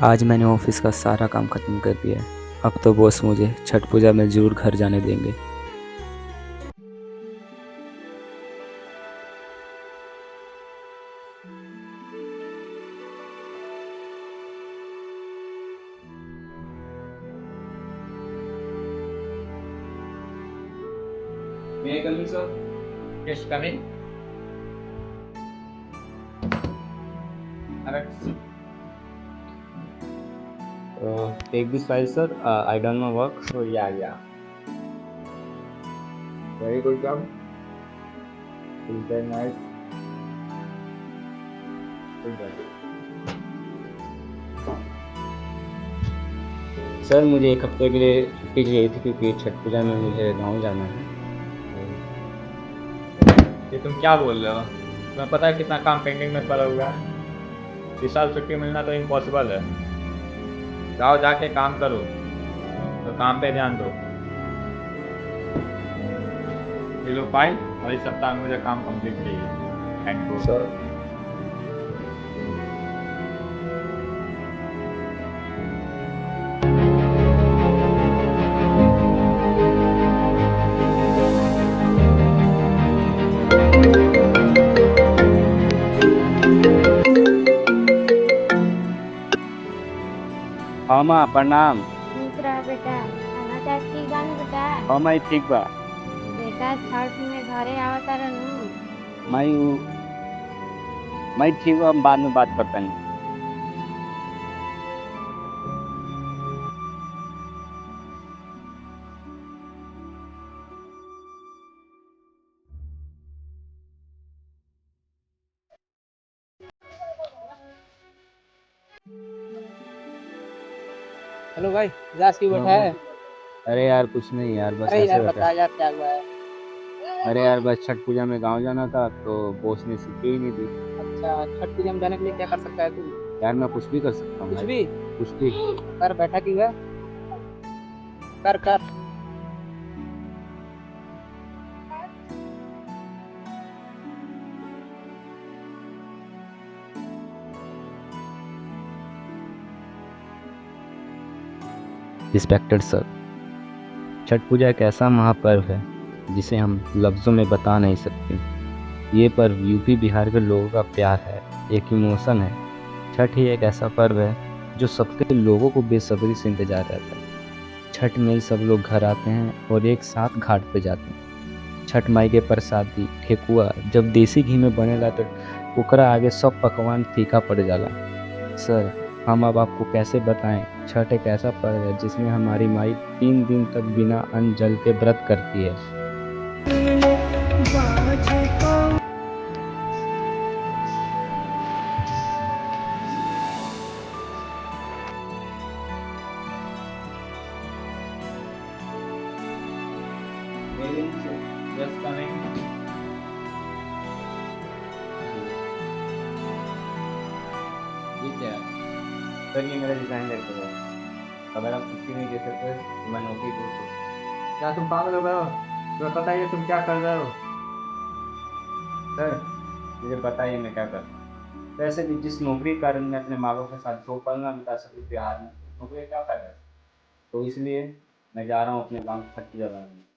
आज मैंने ऑफिस का सारा काम खत्म कर दिया है। अब तो बॉस मुझे छठ पूजा में जरूर घर जाने देंगे। May I come in, sir? Yes, come in. Alright. Take this file, sir. I done my work. So yeah. Very good job. It's very nice. Good job. Sir मुझे एक हफ्ते के लिए छुट्टी चाहिए थी क्योंकि छठ पूजा में मुझे गाँव जाना है। ये तुम क्या बोल रहे हो? तुम्हें पता है कितना काम पेंडिंग में पड़ा हुआ है? इस साल छुट्टी मिलना तो इम्पॉसिबल है। जाओ जाके काम करो, तो काम पे ध्यान दो। ये लो फाइल, और इस सप्ताह में मुझे काम कंप्लीट चाहिए। And go. सर हाँ माँ प्रणाम। ठीक रहा बेटा। खाना चाची बानी बेटा। हाँ माई ठीक बा। बेटा छठ में घरे आवता रहनु। माई ठीक बा, हम बाद में बात करते हैं। हेलो भाई, उदास क्यों बैठा है? अरे यार कुछ नहीं यार, बस अरे ऐसे यार बैठा। बता यार क्या हुआ है? अरे यार बस छठ पूजा में गाँव जाना था तो बॉस ने छुट्टी ही नहीं दी। अच्छा, छठ पूजा में जाने के लिए क्या कर सकता है तू? यार मैं कुछ भी कर सकता हूँ कुछ भाई। भी कुछ भी। कर, बैठा क्यों है? कर कर। रिस्पेक्टेड सर, छठ पूजा एक ऐसा महापर्व है जिसे हम लफ्ज़ों में बता नहीं सकते। ये पर्व यूपी बिहार के लोगों का प्यार है, एक इमोशन है। छठ ही एक ऐसा पर्व है जो सबके लोगों को बेसब्री से इंतजार रहता है। छठ में ही सब लोग घर आते हैं और एक साथ घाट पे जाते हैं। छठ माई के प्रसादी ठेकुआ जब देसी घी में बनेला तो ओकरा आगे सब पकवान फीका पड़ जाला। सर, हम अब आपको कैसे बताएं, छठ एक ऐसा पर्व है जिसमें हमारी माई 3 दिन तक बिना अन्न जल के व्रत करती है। Just coming. ये क्या है? सर ये मेरा डिज़ाइन लेटर है। अगर आप छुट्टी नहीं दे सकते तो मैं नौकरी दूँ तो। क्या तुम पागल हो गए हो? तुम्हें पता है तुम क्या कर रहे हो? सर मुझे बताइए मैं क्या करूँ। वैसे भी जिस नौकरी के कारण मैं अपने माँ बाप के साथ 2 पल ना बिता सकूँ बिहार में, नौकरी का क्या फ़ायदा है? तो इसलिए मैं जा रहा हूँ अपने गाँव छठ पूजा मनाने।